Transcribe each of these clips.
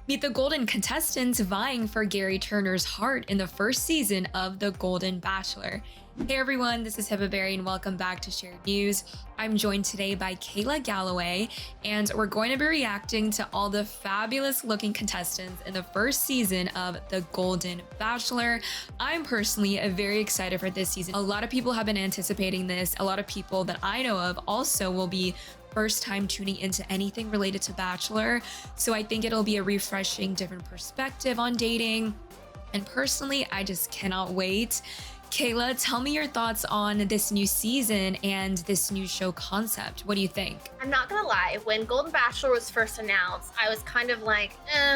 Meet the golden contestants vying for Gary Turner's heart in the first season of The Golden Bachelor. Hey everyone, this is Hibberberry and welcome back to Shared News. I'm joined today by Kayla Galloway, and we're going to be reacting to all the fabulous looking contestants in the first season of The Golden Bachelor. I'm personally very excited for this season. A lot of people have been anticipating this. A lot of people that I know of also will be first time tuning into anything related to Bachelor. So I think it'll be a refreshing, different perspective on dating. And personally, I just cannot wait. Kayla, tell me your thoughts on this new season and this new show concept. What do you think? I'm not gonna lie, when Golden Bachelor was first announced, I was kind of like,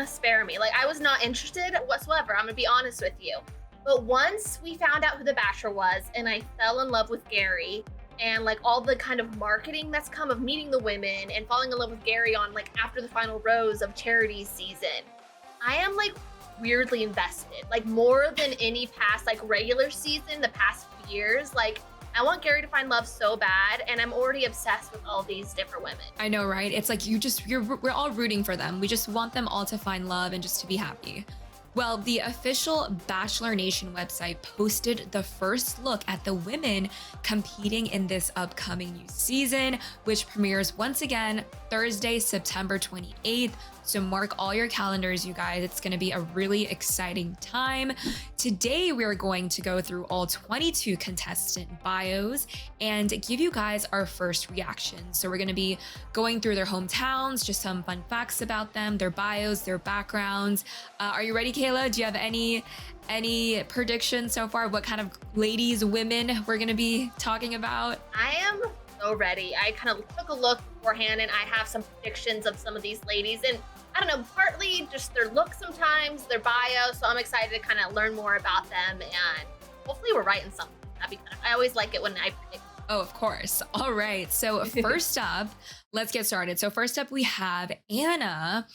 spare me. Like, I was not interested whatsoever. I'm gonna be honest with you. But once we found out who the Bachelor was and I fell in love with Gary, and like all the kind of marketing that's come of meeting the women and falling in love with Gary on like after the final rose of Charity's season, I am like weirdly invested, like more than any past like regular season the past few years. Like, I want Gary to find love so bad, and I'm already obsessed with all these different women. I know, right? It's like we're all rooting for them. We just want them all to find love and just to be happy. Well, the official Bachelor Nation website posted the first look at the women competing in this upcoming new season, which premieres once again Thursday, September 28th. So mark all your calendars, you guys. It's going to be a really exciting time. Today, we're going to go through all 22 contestant bios and give you guys our first reactions. So we're going to be going through their hometowns, just some fun facts about them, their bios, their backgrounds. Are you ready, Kayla? Do you have any predictions so far? What kind of ladies, women we're going to be talking about? I am so ready. I kind of took a look beforehand and I have some predictions of some of these ladies, and I don't know, partly just their look sometimes, their bio. So I'm excited to kind of learn more about them, and hopefully we're right in something. That'd be I always like it when I predict. Oh, of course. All right. So first up, let's get started. So first up, we have Anna.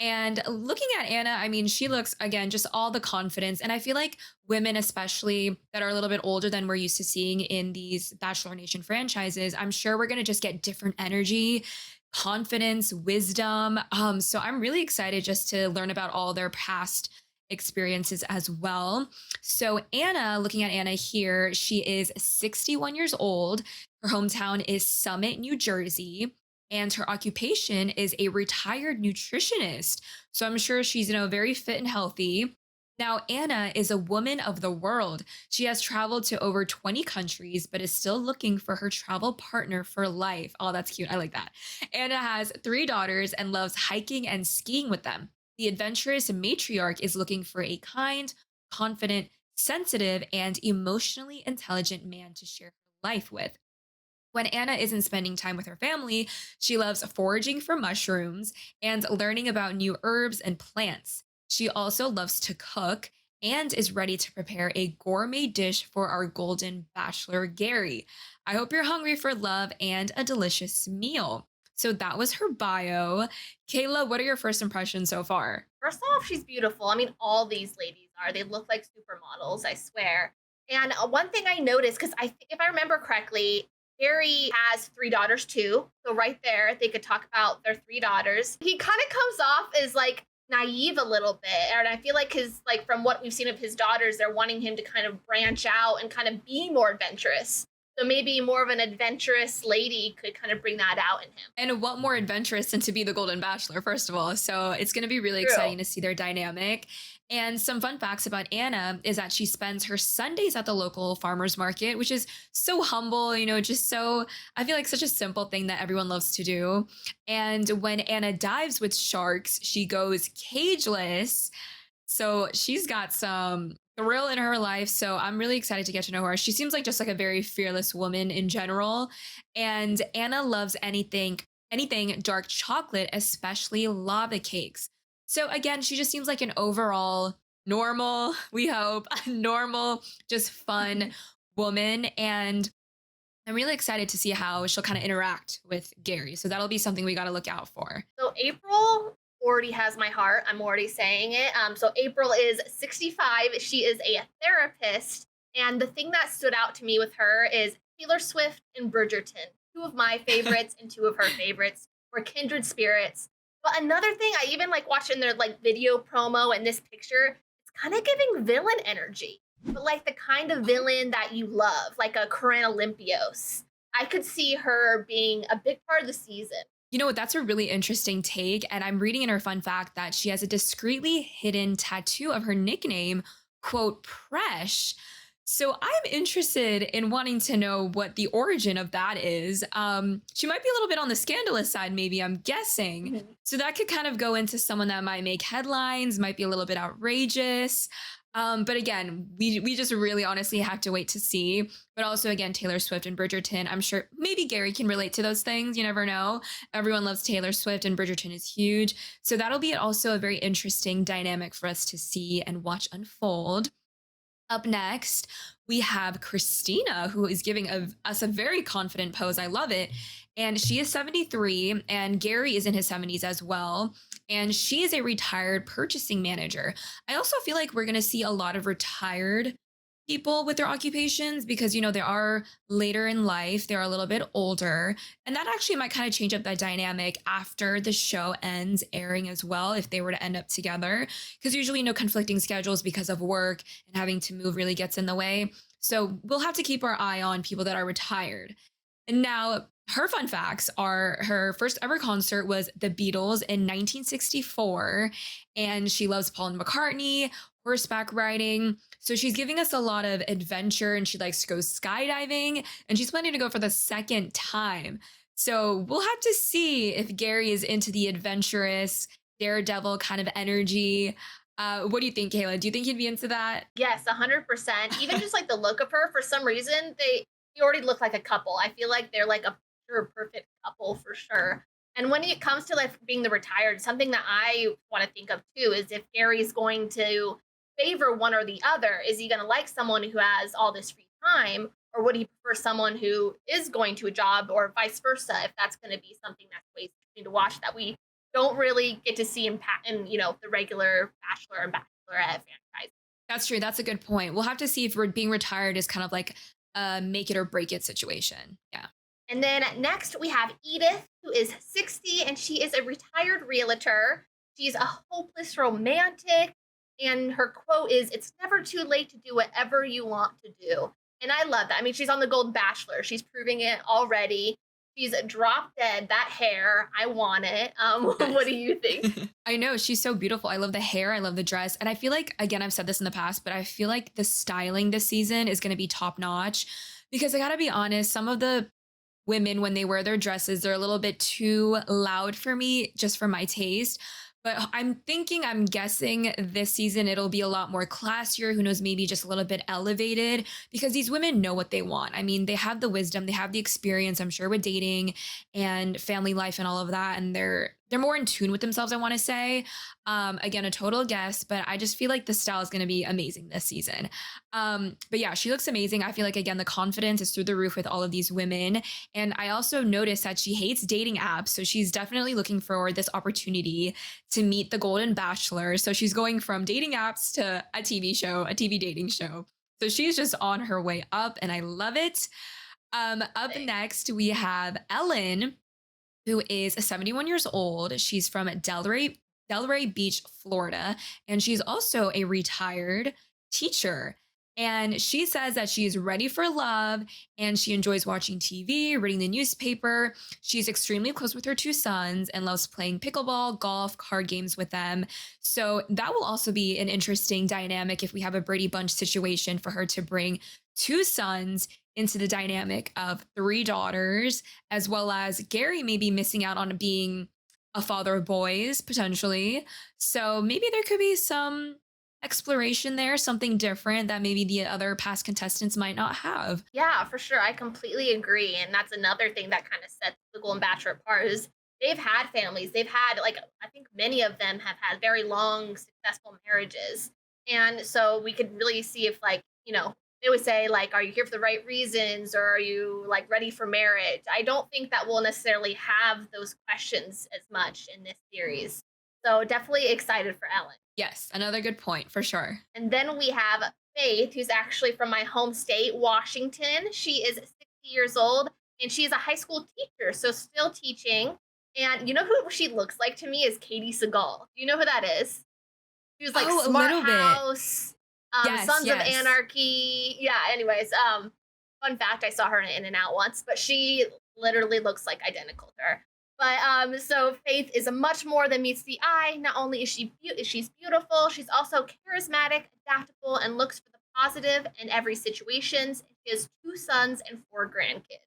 And looking at Anna, I mean, she looks, again, just all the confidence. And I feel like women, especially that are a little bit older than we're used to seeing in these Bachelor Nation franchises, I'm sure we're going to just get different energy, confidence, wisdom. So I'm really excited just to learn about all their past experiences as well. So Anna, looking at Anna here, she is 61 years old. Her hometown is Summit, New Jersey. And her occupation is a retired nutritionist. So I'm sure she's, very fit and healthy. Now, Anna is a woman of the world. She has traveled to over 20 countries, but is still looking for her travel partner for life. Oh, that's cute. I like that. Anna has 3 daughters and loves hiking and skiing with them. The adventurous matriarch is looking for a kind, confident, sensitive, and emotionally intelligent man to share her life with. When Anna isn't spending time with her family, she loves foraging for mushrooms and learning about new herbs and plants. She also loves to cook and is ready to prepare a gourmet dish for our Golden Bachelor, Gary. I hope you're hungry for love and a delicious meal. So that was her bio. Kayla, what are your first impressions so far? First off, she's beautiful. I mean, all these ladies are. They look like supermodels, I swear. And one thing I noticed, because if I remember correctly, Gary has 3 daughters too. So right there, they could talk about their 3 daughters. He kind of comes off as like naive a little bit. And I feel like from what we've seen of his daughters, they're wanting him to kind of branch out and kind of be more adventurous. So maybe more of an adventurous lady could kind of bring that out in him. And what more adventurous than to be the Golden Bachelor, first of all. So it's going to be really exciting to see their dynamic. And some fun facts about Anna is that she spends her Sundays at the local farmer's market, which is so humble, just so, I feel like such a simple thing that everyone loves to do. And when Anna dives with sharks, she goes cageless. So she's got some thrill in her life. So I'm really excited to get to know her. She seems like just like a very fearless woman in general. And Anna loves anything dark chocolate, especially lava cakes. So again, she just seems like an overall normal, we hope, normal, just fun woman. And I'm really excited to see how she'll kind of interact with Gary. So that'll be something we got to look out for. So April already has my heart. I'm already saying it. So April is 65. She is a therapist. And the thing that stood out to me with her is Taylor Swift and Bridgerton. 2 of my favorites and 2 of her favorites were kindred spirits. But another thing, I even like watching their like video promo and this picture, it's kind of giving villain energy, but like the kind of villain that you love, like a Corinne Olympios. I could see her being a big part of the season. You know what? That's a really interesting take. And I'm reading in her fun fact that she has a discreetly hidden tattoo of her nickname, quote, Presh. So I'm interested in wanting to know what the origin of that is. She might be a little bit on the scandalous side, maybe, I'm guessing. Mhm. So that could kind of go into someone that might make headlines, might be a little bit outrageous. But again, we just really honestly have to wait to see. But also, again, Taylor Swift and Bridgerton, I'm sure maybe Gary can relate to those things. You never know. Everyone loves Taylor Swift, and Bridgerton is huge. So that'll be also a very interesting dynamic for us to see and watch unfold. Up next, we have Christina, who is giving us a very confident pose. I love it. And she is 73, and Gary is in his 70s as well. And she is a retired purchasing manager. I also feel like we're going to see a lot of retired people with their occupations because, they are later in life, they're a little bit older. And that actually might kind of change up that dynamic after the show ends airing as well, if they were to end up together. Because usually, conflicting schedules because of work and having to move really gets in the way. So we'll have to keep our eye on people that are retired. And now, her fun facts are her first ever concert was the Beatles in 1964, and she loves Paul and McCartney, horseback riding. So she's giving us a lot of adventure, and she likes to go skydiving, and she's planning to go for the second time. So we'll have to see if Gary is into the adventurous, daredevil kind of energy. What do you think, Kayla? Do you think he'd be into that? Yes, 100%. Even just like the look of her, for some reason, they already look like a couple. I feel like they're like a picture perfect couple for sure. And when it comes to like being the retired, something that I want to think of too is if Gary's going to favor one or the other. Is he going to like someone who has all this free time, or would he prefer someone who is going to a job, or vice versa? If that's going to be something that's way interesting to watch that we don't really get to see in the regular Bachelor and Bachelorette franchise. That's true. That's a good point. We'll have to see if we're being retired is kind of like a make it or break it situation. Yeah. And then next we have Edith, who is 60 and she is a retired realtor. She's a hopeless romantic. And her quote is, "It's never too late to do whatever you want to do." And I love that. I mean, she's on the Golden Bachelor. She's proving it already. She's drop dead. That hair, I want it. What do you think? I know she's so beautiful. I love the hair. I love the dress. And I feel like, again, I've said this in the past, but I feel like the styling this season is going to be top notch because I got to be honest, some of the women, when they wear their dresses, they're a little bit too loud for me, just for my taste. But I'm guessing this season it'll be a lot more classier. Who knows, maybe just a little bit elevated because these women know what they want. I mean, they have the wisdom, they have the experience, I'm sure, with dating and family life and all of that. And they're more in tune with themselves, I want to say. Again, a total guess, but I just feel like the style is going to be amazing this season. But yeah, she looks amazing. I feel like, again, the confidence is through the roof with all of these women. And I also noticed that she hates dating apps. So she's definitely looking for this opportunity to meet the Golden Bachelor. So she's going from dating apps to a TV show, a TV dating show. So she's just on her way up and I love it. Up next, we have Ellen, who is 71 years old. She's from Delray Beach, Florida, and she's also a retired teacher. And she says that she is ready for love and she enjoys watching TV, reading the newspaper. She's extremely close with her two sons and loves playing pickleball, golf, card games with them. So that will also be an interesting dynamic if we have a Brady Bunch situation for her to bring two sons into the dynamic of three daughters, as well as Gary may be missing out on being a father of boys potentially. So maybe there could be some exploration there, something different that maybe the other past contestants might not have. Yeah, for sure. I completely agree. And that's another thing that kind of sets the Golden Bachelor apart is they've had families. They've had, like, I think many of them have had very long, successful marriages. And so we could really see if, like, they would say, like, are you here for the right reasons, or are you, like, ready for marriage? I don't think that we'll necessarily have those questions as much in this series. So definitely excited for Ellen. Yes, another good point for sure. And then we have Faith, who's actually from my home state, Washington. She is 60 years old and she's a high school teacher, so still teaching. And you know who she looks like to me is Katie Seagal. Do you know who that is? She was like Oh, a Smart little bit. House, Yes, Sons of yes. Anarchy. Yeah, anyways, fun fact, I saw her in and Out once, but she literally looks like identical to her. But so Faith is a much more than meets the eye. Not only is she's beautiful, she's also charismatic, adaptable, and looks for the positive in every situation. She has 2 sons and 4 grandkids.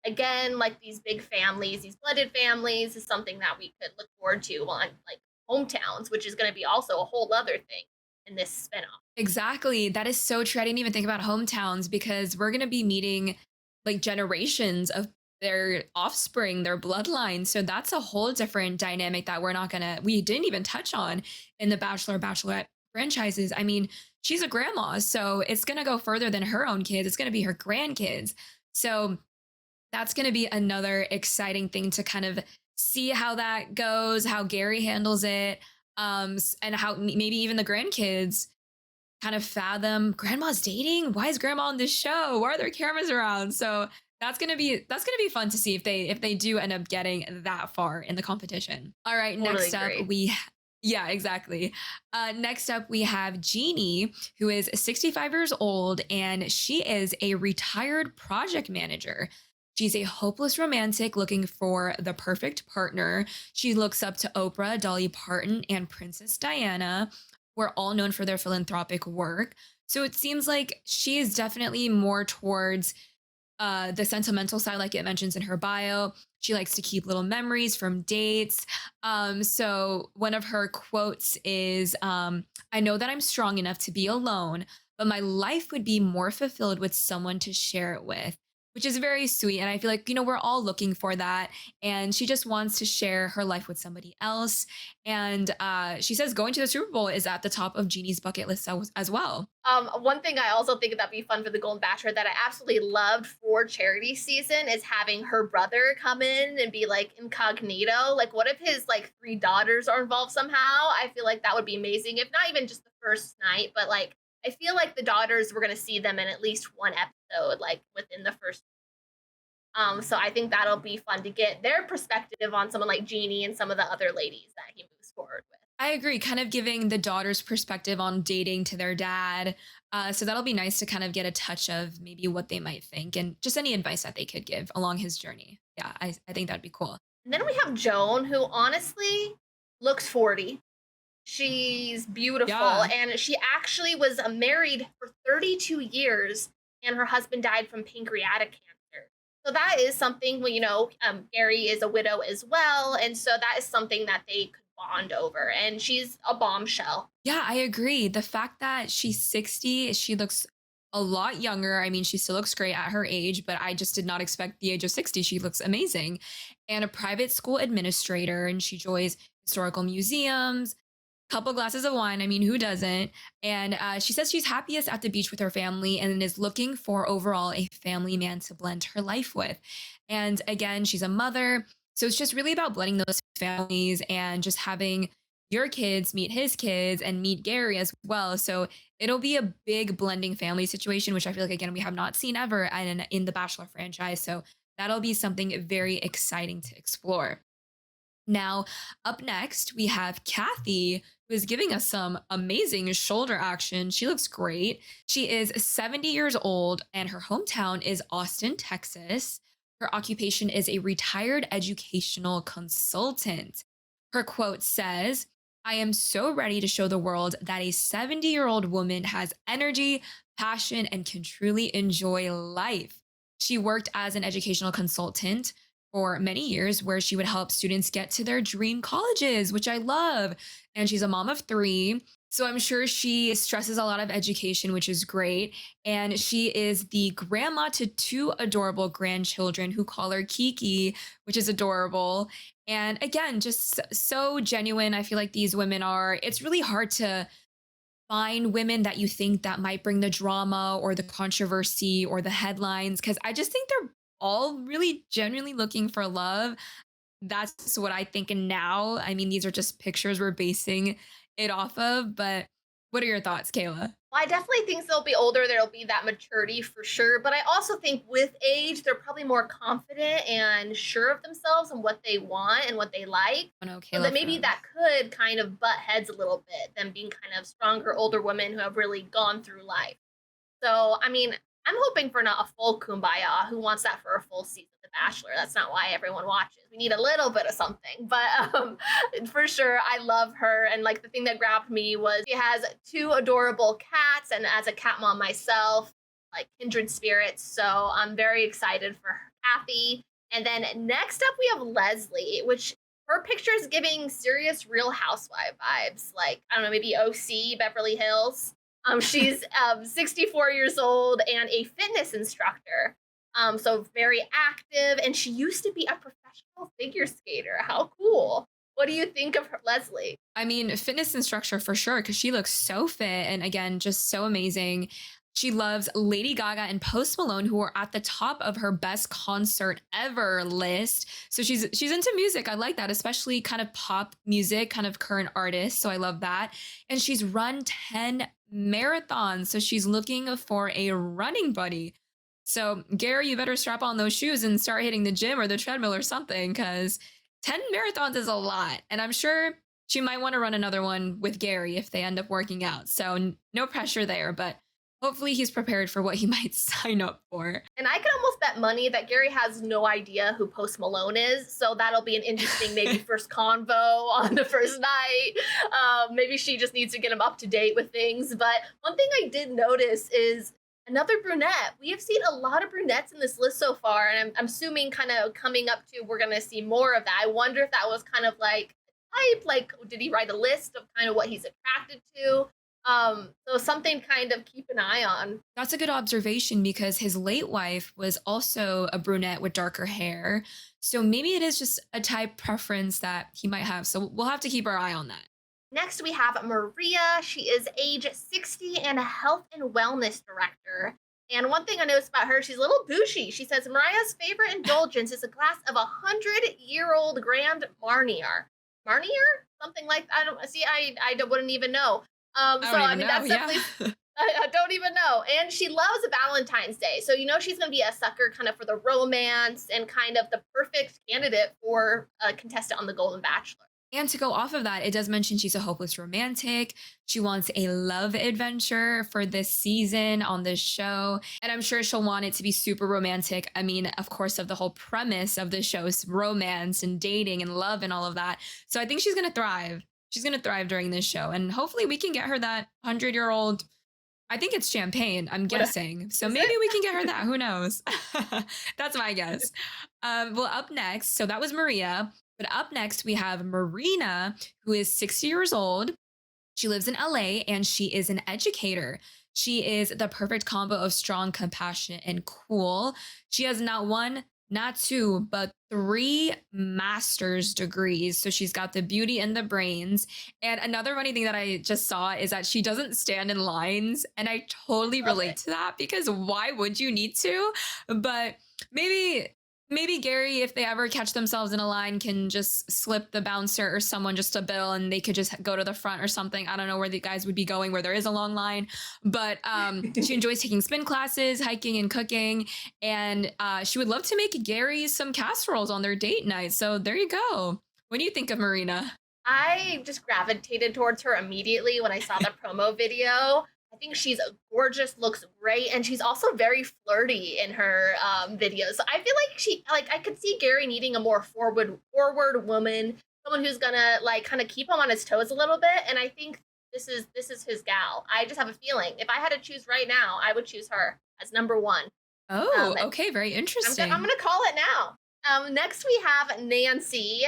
Again, like these big families, these blended families is something that we could look forward to on like hometowns, which is going to be also a whole other thing in this spinoff. Exactly. That is so true. I didn't even think about hometowns because we're going to be meeting like generations of their offspring, their bloodline. So that's a whole different dynamic that we didn't even touch on in the Bachelor, Bachelorette franchises. I mean, she's a grandma, so it's going to go further than her own kids. It's going to be her grandkids. So that's going to be another exciting thing to kind of see how that goes, how Gary handles it, and how maybe even the grandkids kind of fathom grandma's dating. Why is grandma on this show? Why are there cameras around? So that's gonna be fun to see if they do end up getting that far in the competition. All right, Totally next up agree. yeah, exactly. Next up, we have Jeannie, who is 65 years old, and she is a retired project manager. She's a hopeless romantic looking for the perfect partner. She looks up to Oprah, Dolly Parton, and Princess Diana. We're all known for their philanthropic work. So it seems like she is definitely more towards the sentimental side, like it mentions in her bio. She likes to keep little memories from dates. So one of her quotes is, I know that I'm strong enough to be alone, but my life would be more fulfilled with someone to share it with, which is very sweet. And I feel like, we're all looking for that. And she just wants to share her life with somebody else. And she says going to the Super Bowl is at the top of Jeannie's bucket list as well. One thing I also think that'd be fun for the Golden Bachelor that I absolutely loved for charity season is having her brother come in and be like incognito. Like, what if his like 3 daughters are involved somehow? I feel like that would be amazing. If not even just the first night, but like I feel like the daughters we're gonna see them in at least one episode, like within the first. So I think that'll be fun to get their perspective on someone like Jeannie and some of the other ladies that he moves forward with. I agree, kind of giving the daughter's perspective on dating to their dad. So that'll be nice to kind of get a touch of maybe what they might think and just any advice that they could give along his journey. Yeah, I think that'd be cool. And then we have Joan, who honestly looks 40. She's beautiful, Yeah. and she actually was married for 32 years, and her husband died from pancreatic cancer. So that is something. Well, Gary is a widow as well, and so that is something that they could bond over. And she's a bombshell. Yeah, I agree. The fact that she's 60, she looks a lot younger. I mean, she still looks great at her age, but I just did not expect the age of 60. She looks amazing. And a private school administrator, and she enjoys historical museums, couple glasses of wine. I mean, who doesn't? And she says she's happiest at the beach with her family and is looking for overall a family man to blend her life with. And again, she's a mother. So it's just really about blending those families and just having your kids meet his kids and meet Gary as well. So it'll be a big blending family situation, which I feel like, again, we have not seen ever in the Bachelor franchise. So that'll be something very exciting to explore. Now, up next, we have Kathy, who is giving us some amazing shoulder action. She looks great. She is 70 years old, and her hometown is Austin, Texas. Her occupation is a retired educational consultant. Her quote says, I am so ready to show the world that a 70-year-old woman has energy, passion, and can truly enjoy life. She worked as an educational consultant for many years where she would help students get to their dream colleges, which I love. And she's a mom of 3. So I'm sure she stresses a lot of education, which is great. And she is the grandma to 2 adorable grandchildren who call her Kiki, which is adorable. And again, just so genuine. I feel like these women are, it's really hard to find women that you think that might bring the drama or the controversy or the headlines because I just think they're all really genuinely looking for love. That's just what I think now. I mean, these are just pictures we're basing it off of, but what are your thoughts, Kayla? I definitely think they'll be older. There'll be that maturity for sure. But I also think with age, they're probably more confident and sure of themselves and what they want and what they like. Oh no, So that Caleb maybe that froze. could kind of butt heads a little bit, them being kind of stronger, older women who have really gone through life. So, I mean, I'm hoping for not a full kumbaya. Who wants that for a full season of The Bachelor? That's not why everyone watches. We need a little bit of something. But for sure, I love her. And like the thing that grabbed me was she has two adorable cats. And as a cat mom myself, like kindred spirits. So I'm very excited for Kathy. And then next up, we have Leslie, which her picture is giving serious Real Housewife vibes. Like, I don't know, maybe OC, Beverly Hills. She's 64 years old and a fitness instructor. So very active, and she used to be a professional figure skater. How cool! What do you think of her, Leslie? I mean, fitness instructor for sure, because she looks so fit and again, just so amazing. She loves Lady Gaga and Post Malone, who are at the top of her best concert ever list. So she's into music. I like that, especially kind of pop music, kind of current artists. So I love that. And she's run 10 marathons. So she's looking for a running buddy. So Gary, you better strap on those shoes and start hitting the gym or the treadmill or something, because 10 marathons is a lot. And I'm sure she might want to run another one with Gary if they end up working out. So no pressure there, but hopefully he's prepared for what he might sign up for. And I can almost bet money that Gary has no idea who Post Malone is. So that'll be an interesting, maybe first convo on the first night. Maybe she just needs to get him up to date with things. But one thing I did notice is another brunette. We have seen a lot of brunettes in this list so far. And I'm assuming kind of coming up to, we're going to see more of that. I wonder if that was kind of like type, like, did he write a list of kind of what he's attracted to? So something kind of keep an eye on. That's a good observation because his late wife was also a brunette with darker hair. So maybe it is just a type preference that he might have. So we'll have to keep our eye on that. Next, we have Maria. She is age 60 and a health and wellness director. And one thing I noticed about her, she's a little bougie. She says Maria's favorite indulgence is a glass of 100-year-old Grand Marnier. Marnier? Something like that. I don't see. Wouldn't even know. I mean, That's yeah. definitely. I don't even know. And she loves Valentine's Day. So, she's going to be a sucker kind of for the romance and kind of the perfect candidate for a contestant on The Golden Bachelor. And to go off of that, it does mention she's a hopeless romantic. She wants a love adventure for this season on this show. And I'm sure she'll want it to be super romantic. I mean, of course, of the whole premise of the show's romance and dating and love and all of that. So I think she's going to thrive. She's going to thrive during this show. And hopefully we can get her that 100-year-old. I think it's champagne, I'm guessing. So maybe we can get her that. Who knows? That's my guess. Well, up next, so that was Maria. But up next, we have Marina, who is 60 years old. She lives in LA and she is an educator. She is the perfect combo of strong, compassionate, and cool. She has not one, not two, but three master's degrees. So she's got the beauty and the brains. And another funny thing that I just saw is that she doesn't stand in lines. And I totally relate to that because why would you need to? But maybe Gary, if they ever catch themselves in a line, can just slip the bouncer or someone just a bill and they could just go to the front or something. I don't know where the guys would be going where there is a long line, but she enjoys taking spin classes, hiking and cooking. And she would love to make Gary some casseroles on their date night. So there you go. What do you think of Marina? I just gravitated towards her immediately when I saw the promo video. I think she's gorgeous, looks great, and she's also very flirty in her videos. So I feel like I could see Gary needing a more forward woman, someone who's gonna like kind of keep him on his toes a little bit. And I think this is his gal. I just have a feeling if I had to choose right now, I would choose her as number one. Oh, okay, very interesting. I'm gonna call it now. Next we have Nancy.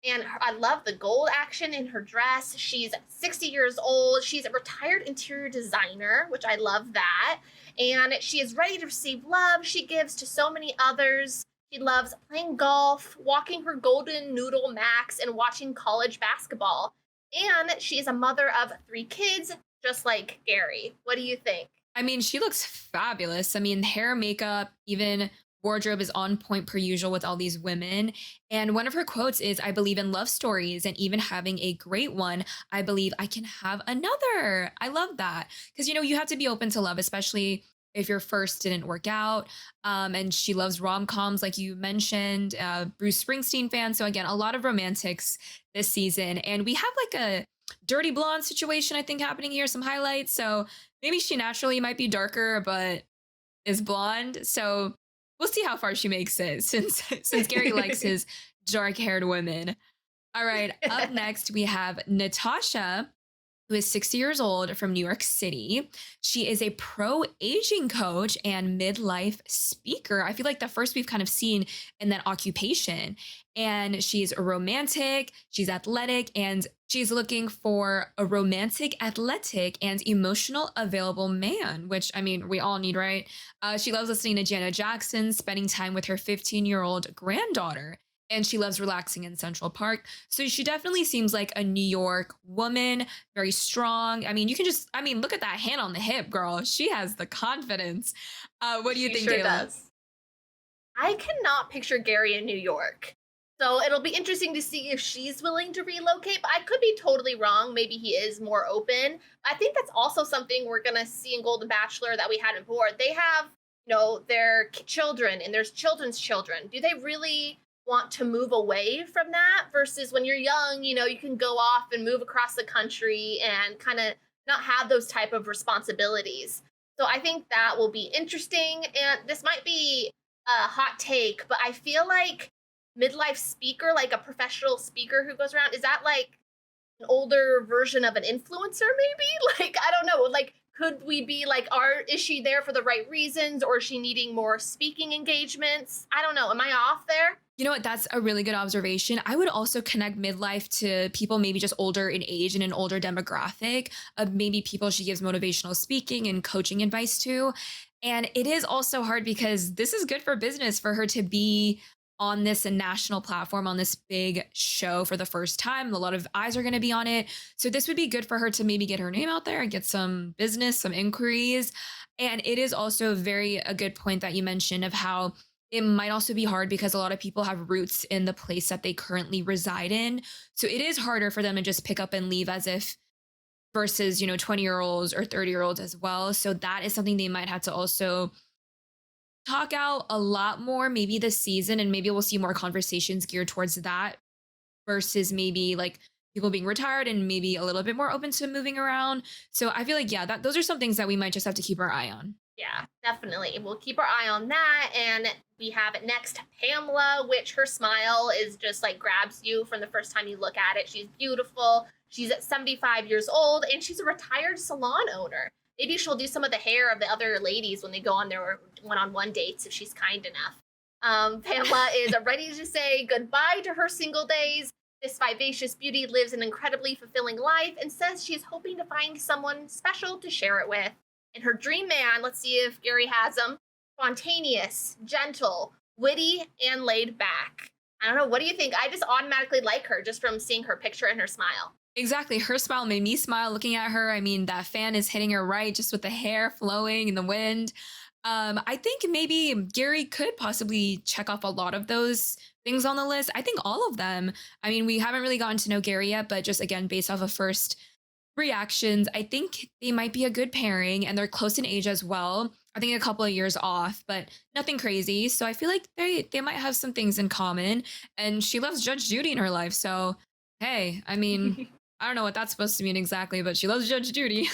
And I love the gold action in her dress. She's 60 years old. She's a retired interior designer, which I love that. And she is ready to receive love. She gives to so many others. She loves playing golf, walking her golden noodle max, and watching college basketball. And she is a mother of 3 kids, just like Gary. What do you think? I mean, she looks fabulous. I mean, hair, makeup, even wardrobe is on point per usual with all these women. And one of her quotes is, I believe in love stories, and even having a great one, I believe I can have another. I love that. Because, you have to be open to love, especially if your first didn't work out. And she loves rom coms, like you mentioned, Bruce Springsteen fan. So, again, a lot of romantics this season. And we have like a dirty blonde situation, I think, happening here, some highlights. So maybe she naturally might be darker, but is blonde. So we'll see how far she makes it since Gary likes his dark-haired women. All right, up next we have Natasha, who is 60 years old from New York City. She is a pro-aging coach and midlife speaker. I feel like the first we've kind of seen in that occupation. And she's a romantic, she's athletic, and she's looking for a romantic, athletic, and emotional available man, which I mean, we all need, right? She loves listening to Janet Jackson, spending time with her 15-year-old granddaughter, and she loves relaxing in Central Park. So she definitely seems like a New York woman, very strong. I mean, look at that hand on the hip, girl. She has the confidence. What do you She think, sure Kayla? does. I cannot picture Gary in New York. So it'll be interesting to see if she's willing to relocate. But I could be totally wrong. Maybe he is more open. I think that's also something we're going to see in Golden Bachelor that we hadn't before. They have, their children and there's children's children. Do they really want to move away from that versus when you're young, you can go off and move across the country and kind of not have those type of responsibilities. So I think that will be interesting. And this might be a hot take, but I feel like midlife speaker, like a professional speaker who goes around, is that like an older version of an influencer maybe? Like, I don't know. Like, could we be like, is she there for the right reasons, or is she needing more speaking engagements? I don't know. Am I off there? You know what? That's a really good observation. I would also connect midlife to people maybe just older in age and an older demographic of maybe people she gives motivational speaking and coaching advice to. And it is also hard because this is good for business for her to be on this national platform, on this big show for the first time. A lot of eyes are going to be on it. So this would be good for her to maybe get her name out there and get some business, some inquiries. And it is also a good point that you mentioned of how it might also be hard because a lot of people have roots in the place that they currently reside in. So it is harder for them to just pick up and leave as if versus, 20-year-olds or 30-year-olds as well. So that is something they might have to also talk out a lot more, maybe this season, and maybe we'll see more conversations geared towards that versus maybe like people being retired and maybe a little bit more open to moving around. So I feel like, yeah, those are some things that we might just have to keep our eye on. Yeah, definitely. We'll keep our eye on that. And we have next Pamela, which her smile is just like grabs you from the first time you look at it. She's beautiful. She's at 75 years old and she's a retired salon owner. Maybe she'll do some of the hair of the other ladies when they go on their one-on-one dates if she's kind enough. Pamela is ready to say goodbye to her single days. This vivacious beauty lives an incredibly fulfilling life and says she is hoping to find someone special to share it with. And her dream man, let's see if Gary has him, spontaneous, gentle, witty, and laid back. I don't know. What do you think? I just automatically like her just from seeing her picture and her smile. Exactly. Her smile made me smile looking at her. I mean, that fan is hitting her right, just with the hair flowing in the wind. I think maybe Gary could possibly check off a lot of those things on the list. I think all of them. I mean, we haven't really gotten to know Gary yet, but just again, based off of first reactions, I think they might be a good pairing and they're close in age as well. I think a couple of years off, but nothing crazy. So I feel like they might have some things in common. And she loves Judge Judy in her life. So, hey, I mean, I don't know what that's supposed to mean exactly, but she loves Judge Judy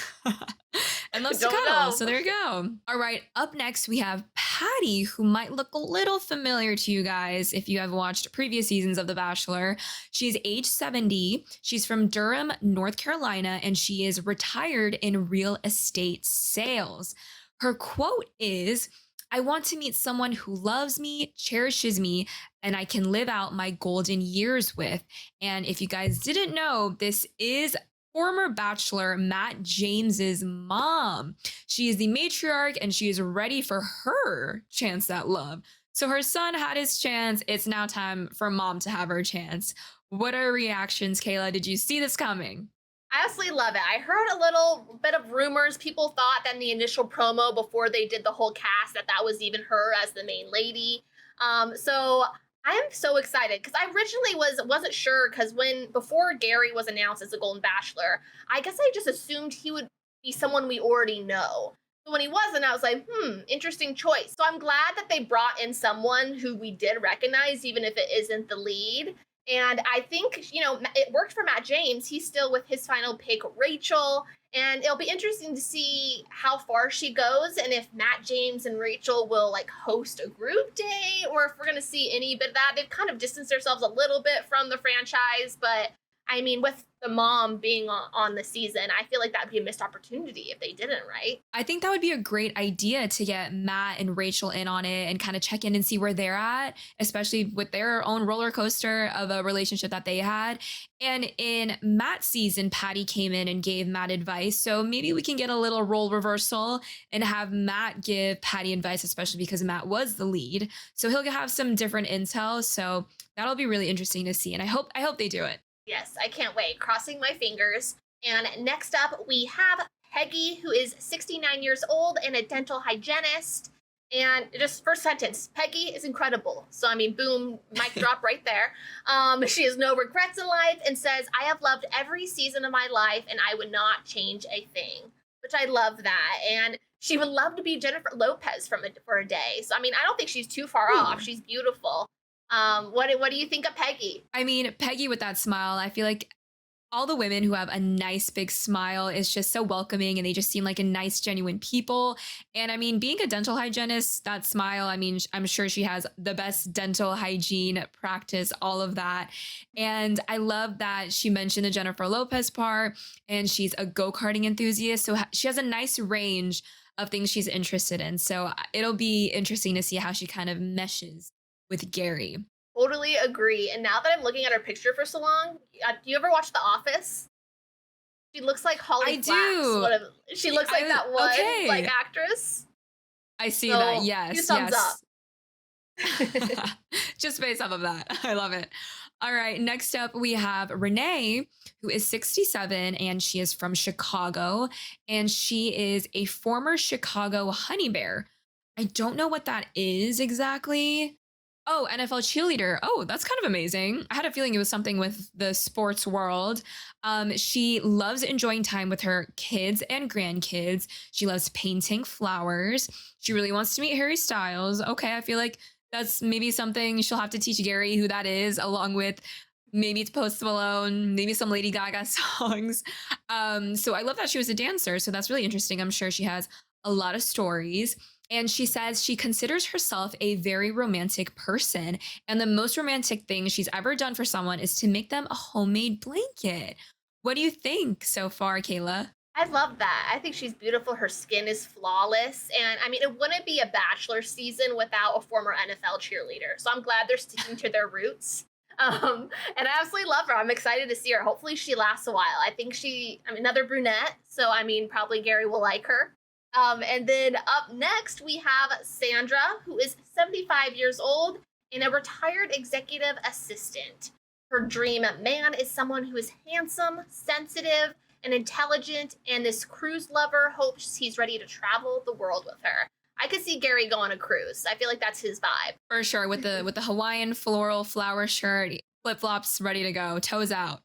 and loves to Don't cuddle. know. So there you go. All right. Up next, we have Patty, who might look a little familiar to you guys if you have watched previous seasons of The Bachelor. She's age 70. She's from Durham, North Carolina, and she is retired in real estate sales. Her quote is, I want to meet someone who loves me, cherishes me, and I can live out my golden years with. And if you guys didn't know, this is former Bachelor Matt James's mom. She is the matriarch and she is ready for her chance at love. So her son had his chance. It's now time for mom to have her chance. What are reactions, Kayla? Did you see this coming? I absolutely love it. I heard a little bit of rumors. People thought that in the initial promo before they did the whole cast that that was even her as the main lady. So I am so excited because I originally wasn't sure because when before Gary was announced as the Golden Bachelor, I guess I just assumed he would be someone we already know. So when he wasn't, I was like, interesting choice. So I'm glad that they brought in someone who we did recognize, even if it isn't the lead. And I think, it worked for Matt James. He's still with his final pick, Rachel. And it'll be interesting to see how far she goes and if Matt James and Rachel will like host a group day or if we're going to see any bit of that. They've kind of distanced themselves a little bit from the franchise, but I mean, with the mom being on the season, I feel like that'd be a missed opportunity if they didn't, right? I think that would be a great idea to get Matt and Rachel in on it and kind of check in and see where they're at, especially with their own roller coaster of a relationship that they had. And in Matt's season, Patty came in and gave Matt advice. So maybe we can get a little role reversal and have Matt give Patty advice, especially because Matt was the lead. So he'll have some different intel. So that'll be really interesting to see. And I hope they do it. Yes, I can't wait. Crossing my fingers. And next up, we have Peggy, who is 69 years old and a dental hygienist. And just first sentence, Peggy is incredible. So, I mean, boom, mic drop right there. She has no regrets in life and says, I have loved every season of my life and I would not change a thing, which I love that. And she would love to be Jennifer Lopez for a day. So, I mean, I don't think she's too far off. She's beautiful. What do you think of Peggy? I mean, Peggy with that smile, I feel like all the women who have a nice big smile is just so welcoming and they just seem like a nice, genuine people. And I mean, being a dental hygienist, that smile, I mean, I'm sure she has the best dental hygiene practice, all of that. And I love that she mentioned the Jennifer Lopez part and she's a go-karting enthusiast. So she has a nice range of things she's interested in. So it'll be interesting to see how she kind of meshes with Gary. Totally agree. And now that I'm looking at her picture for so long, do you ever watch The Office? She looks like Holly I Flax. do. She looks like that one okay. like actress. I see that. Yes. Two thumbs yes. up. Just based off of that. I love it. All right. Next up, we have Renee, who is 67 and she is from Chicago. And she is a former Chicago Honey Bear. I don't know what that is exactly. Oh, NFL cheerleader. Oh, that's kind of amazing. I had a feeling it was something with the sports world. She loves enjoying time with her kids and grandkids. She loves painting flowers. She really wants to meet Harry Styles. Okay, I feel like that's maybe something she'll have to teach Gary who that is, along with maybe it's Post Malone, maybe some Lady Gaga songs. So I love that she was a dancer. So that's really interesting. I'm sure she has a lot of stories. And she says she considers herself a very romantic person. And the most romantic thing she's ever done for someone is to make them a homemade blanket. What do you think so far, Kayla? I love that. I think she's beautiful. Her skin is flawless. And I mean, it wouldn't be a Bachelor season without a former NFL cheerleader. So I'm glad they're sticking to their roots. And I absolutely love her. I'm excited to see her. Hopefully she lasts a while. I think another brunette. So, I mean, probably Gary will like her. And then up next, we have Sandra, who is 75 years old and a retired executive assistant. Her dream man is someone who is handsome, sensitive, and intelligent, and this cruise lover hopes he's ready to travel the world with her. I could see Gary go on a cruise. I feel like that's his vibe. For sure, with the Hawaiian floral flower shirt, flip-flops ready to go, toes out.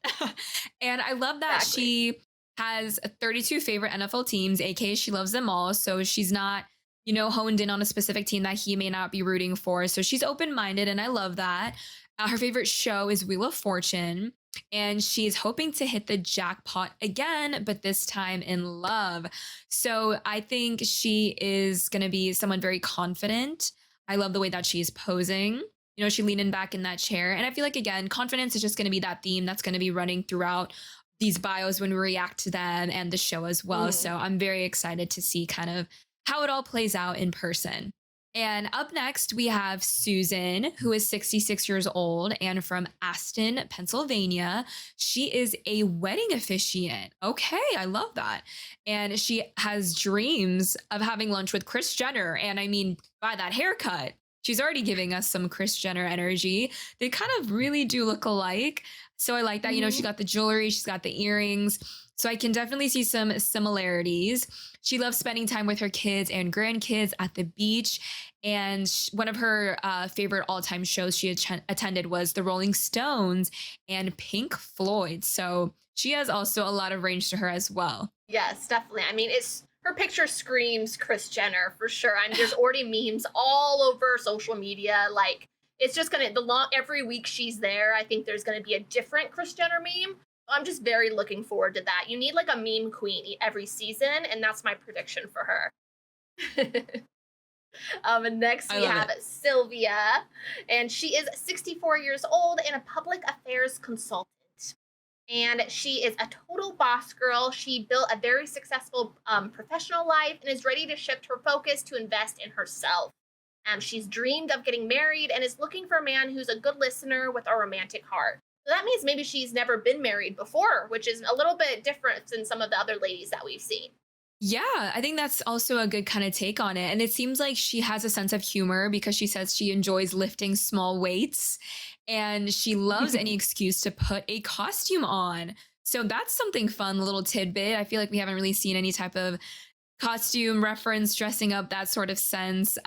And I love that she has 32 favorite NFL teams, aka she loves them all. So she's not, honed in on a specific team that he may not be rooting for. So she's open-minded, and I love that. Her favorite show is Wheel of Fortune, and she's hoping to hit the jackpot again, but this time in love. So I think she is going to be someone very confident. I love the way that she's posing. She leaning back in that chair. And I feel like, again, confidence is just going to be that theme that's going to be running throughout these bios when we react to them and the show as well. So I'm very excited to see kind of how it all plays out in person. And up next, we have Susan, who is 66 years old and from Aston, Pennsylvania. She is a wedding officiant. Okay, I love that. And she has dreams of having lunch with Kris Jenner. And I mean, by that haircut, she's already giving us some Kris Jenner energy. They kind of really do look alike. So I like that. You know, she Mhm. got the jewelry, she's got the earrings. So I can definitely see some similarities. She loves spending time with her kids and grandkids at the beach. And one of her favorite all time shows she attended was the Rolling Stones and Pink Floyd. So she has also a lot of range to her as well. Yes, definitely. I mean, it's her picture screams Chris Jenner for sure. I mean, there's already memes all over social media. Like, it's just gonna the long every week she's there. I think there's gonna be a different Chris Jenner meme. I'm just very looking forward to that. You need like a meme queen every season, and that's my prediction for her. And next I we love have it. Sylvia, and she is 64 years old and a public affairs consultant. And she is a total boss girl. She built a very successful professional life and is ready to shift her focus to invest in herself. She's dreamed of getting married and is looking for a man who's a good listener with a romantic heart. So that means maybe she's never been married before, which is a little bit different than some of the other ladies that we've seen. Yeah, I think that's also a good kind of take on it. And it seems like she has a sense of humor because she says she enjoys lifting small weights and she loves any excuse to put a costume on. So that's something fun, little tidbit. I feel like we haven't really seen any type of costume reference, dressing up, that sort of sense.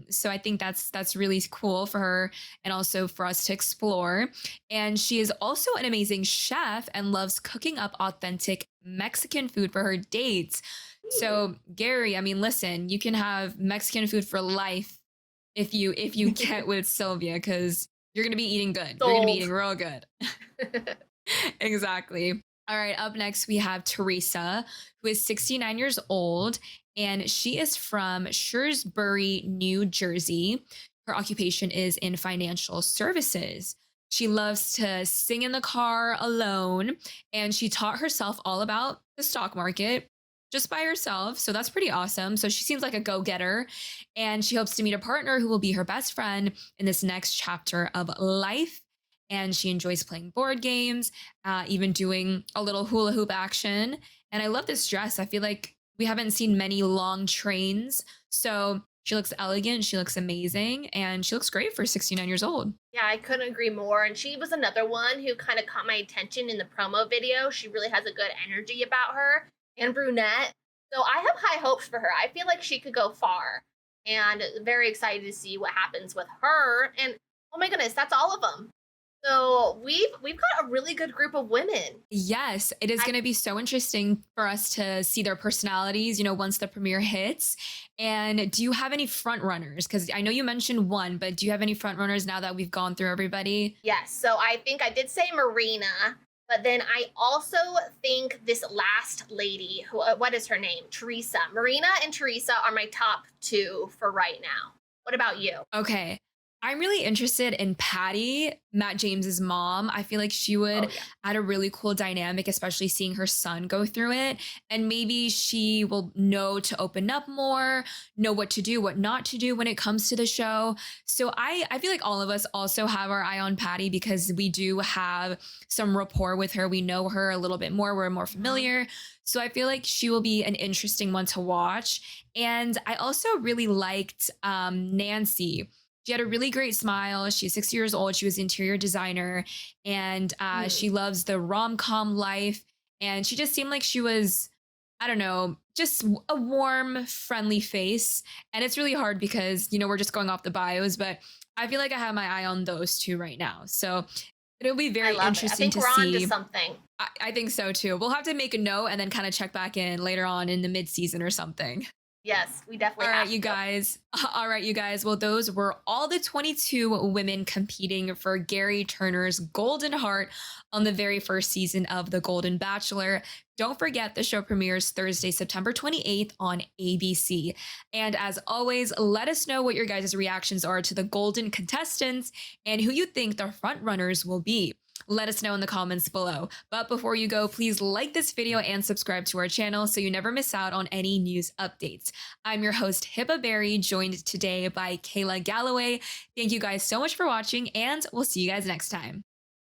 So I think that's really cool for her and also for us to explore. And she is also an amazing chef and loves cooking up authentic Mexican food for her dates. So Gary, I mean, listen, you can have Mexican food for life if you get with Sylvia, because you're gonna be eating good. You're gonna be Sold. eating real good. Exactly. All right, up next we have Teresa, who is 69 years old, and she is from Shrewsbury, New Jersey. Her occupation is in financial services. She loves to sing in the car alone, and she taught herself all about the stock market just by herself. So that's pretty awesome. So she seems like a go getter, and she hopes to meet a partner who will be her best friend in this next chapter of life. And she enjoys playing board games, even doing a little hula hoop action. And I love this dress. I feel like we haven't seen many long trains. So she looks elegant, she looks amazing, and she looks great for 69 years old. Yeah, I couldn't agree more. And she was another one who kind of caught my attention in the promo video. She really has a good energy about her and brunette. So I have high hopes for her. I feel like she could go far and very excited to see what happens with her. And oh my goodness, that's all of them. So we've got a really good group of women. Yes, it is I going to be so interesting for us to see their personalities, once the premiere hits. And do you have any front runners? Because I know you mentioned one, but do you have any front runners now that we've gone through everybody? Yes, so I think I did say Marina, but then I also think this last lady, who what is her name? Teresa. Marina and Teresa are my top two for right now. What about you? Okay. I'm really interested in Patty, Matt James's mom. I feel like she Oh would yeah. add a really cool dynamic, especially seeing her son go through it. And maybe she will know to open up more, know what to do, what not to do when it comes to the show. So I feel like all of us also have our eye on Patty because we do have some rapport with her. We know her a little bit more. We're more Mhm. familiar. So I feel like she will be an interesting one to watch. And I also really liked Nancy. She had a really great smile. She's 60 years old. She was an interior designer, and Mm. she loves the rom com life. And she just seemed like she was, I don't know, just a warm, friendly face. And it's really hard because, we're just going off the bios, but I feel like I have my eye on those two right now. So it'll be I very love it. I interesting think to we're on to see. something. I think so too. We'll have to make a note and then kind of check back in later on in the mid season or something. Yes, we definitely All right, have you to. guys. All right, you guys. Well, those were all the 22 women competing for Gary Turner's Golden Heart on the very first season of The Golden Bachelor. Don't forget the show premieres Thursday, September 28th on ABC. And as always, let us know what your guys' reactions are to the Golden contestants and who you think the front runners will be. Let us know in the comments below. But before you go, please like this video and subscribe to our channel so you never miss out on any news updates. I'm your host, Hippa Berry, joined today by Kayla Galloway. Thank you guys so much for watching, and we'll see you guys next time.